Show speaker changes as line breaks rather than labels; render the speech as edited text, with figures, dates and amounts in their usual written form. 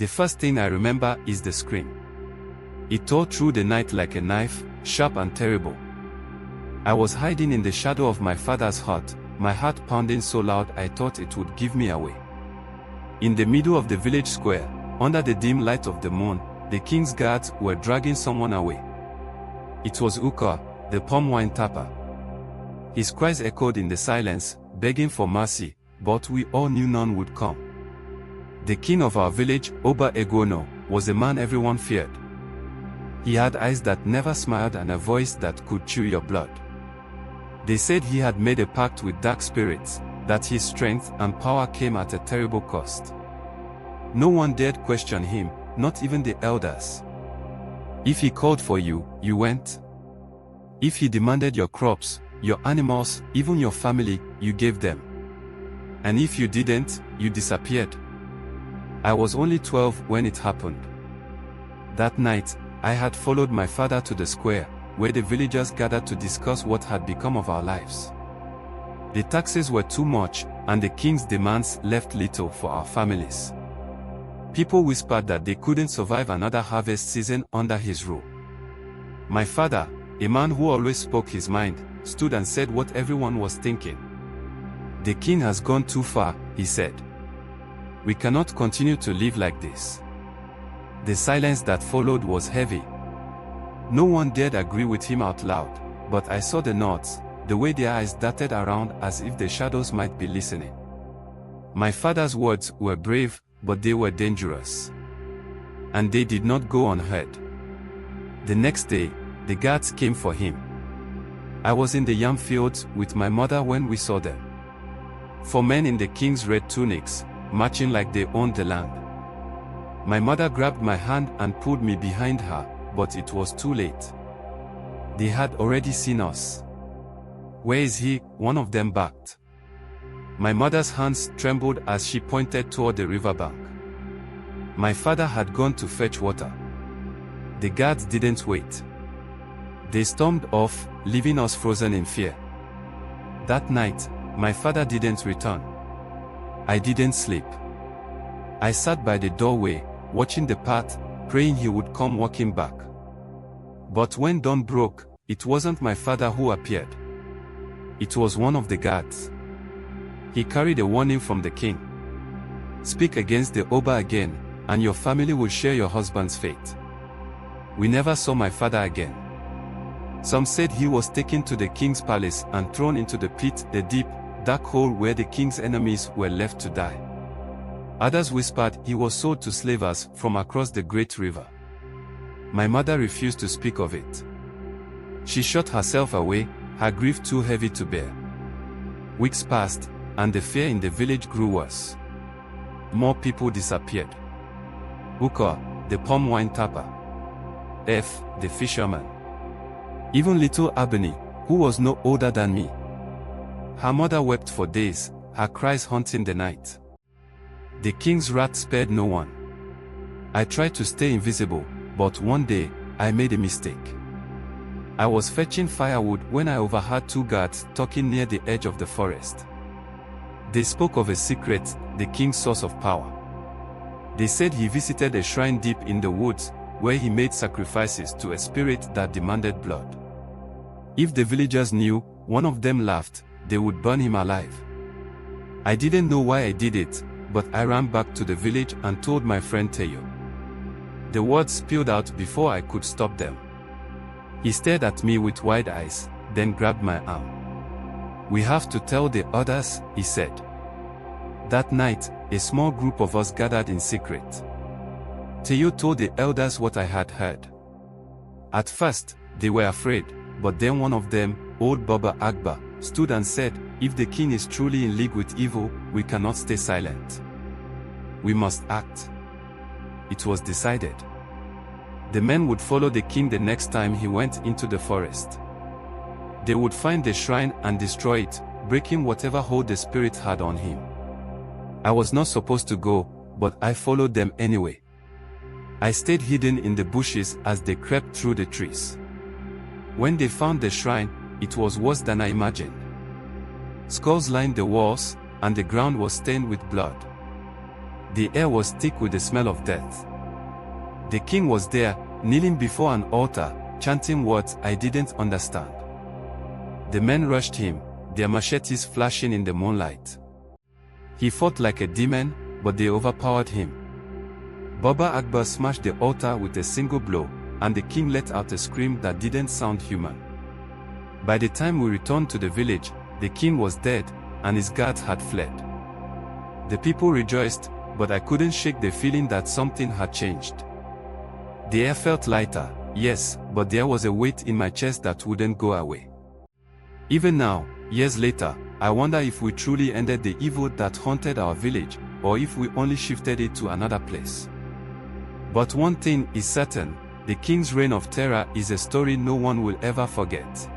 The first thing I remember is the scream. It tore through the night like a knife, sharp and terrible. I was hiding in the shadow of my father's hut, my heart pounding so loud I thought it would give me away. In the middle of the village square, under the dim light of the moon, the king's guards were dragging someone away. It was Eguono, the palm wine tapper. His cries echoed in the silence, begging for mercy, but we all knew none would come. The king of our village, Eguono, was a man everyone feared. He had eyes that never smiled and a voice that could chew your blood. They said he had made a pact with dark spirits, that his strength and power came at a terrible cost. No one dared question him, not even the elders. If he called for you, you went. If he demanded your crops, your animals, even your family, you gave them. And if you didn't, you disappeared. I was only 12 when it happened. That night, I had followed my father to the square, where the villagers gathered to discuss what had become of our lives. The taxes were too much, and the king's demands left little for our families. People whispered that they couldn't survive another harvest season under his rule. My father, a man who always spoke his mind, stood and said what everyone was thinking. "The king has gone too far," he said. "We cannot continue to live like this." The silence that followed was heavy. No one dared agree with him out loud, but I saw the nods, the way their eyes darted around as if the shadows might be listening. My father's words were brave, but they were dangerous. And they did not go unheard. The next day, the guards came for him. I was in the yam fields with my mother when we saw them. 4 men in the king's red tunics, marching like they owned the land. My mother grabbed my hand and pulled me behind her, but it was too late. They had already seen us. "Where is he?" one of them barked. My mother's hands trembled as she pointed toward the riverbank. My father had gone to fetch water. The guards didn't wait. They stormed off, leaving us frozen in fear. That night, my father didn't return. I didn't sleep. I sat by the doorway, watching the path, praying he would come walking back. But when dawn broke, it wasn't my father who appeared. It was one of the guards. He carried a warning from the king. "Speak against the Oba again, and your family will share your husband's fate." We never saw my father again. Some said he was taken to the king's palace and thrown into the pit, the deep, dark hole where the king's enemies were left to die. Others whispered he was sold to slavers from across the great river. My mother refused to speak of it. She shut herself away, her grief too heavy to bear. Weeks passed, and the fear in the village grew worse. More people disappeared. Eguono, the palm wine tapper. The fisherman. Even little Ebony, who was no older than me. Her mother wept for days, her cries haunting the night. The king's wrath spared no one. I tried to stay invisible, but one day, I made a mistake. I was fetching firewood when I overheard 2 guards talking near the edge of the forest. They spoke of a secret, the king's source of power. They said he visited a shrine deep in the woods, where he made sacrifices to a spirit that demanded blood. If the villagers knew, one of them laughed, they would burn him alive. I didn't know why I did it, but I ran back to the village and told my friend Teo. The words spilled out before I could stop them. He stared at me with wide eyes, then grabbed my arm. "We have to tell the others," he said. That night, a small group of us gathered in secret. Teo told the elders what I had heard. At first, they were afraid, but then one of them, old Baba Agba, stood and said, "If the king is truly in league with evil, we cannot stay silent. We must act." It was decided. The men would follow the king the next time he went into the forest. They would find the shrine and destroy it, breaking whatever hold the spirit had on him. I was not supposed to go, but I followed them anyway. I stayed hidden in the bushes as they crept through the trees. When they found the shrine, it was worse than I imagined. Skulls lined the walls, and the ground was stained with blood. The air was thick with the smell of death. The king was there, kneeling before an altar, chanting words I didn't understand. The men rushed him, their machetes flashing in the moonlight. He fought like a demon, but they overpowered him. Baba Akbar smashed the altar with a single blow, and the king let out a scream that didn't sound human. By the time we returned to the village, the king was dead, and his guards had fled. The people rejoiced, but I couldn't shake the feeling that something had changed. The air felt lighter, yes, but there was a weight in my chest that wouldn't go away. Even now, years later, I wonder if we truly ended the evil that haunted our village, or if we only shifted it to another place. But one thing is certain, the king's reign of terror is a story no one will ever forget.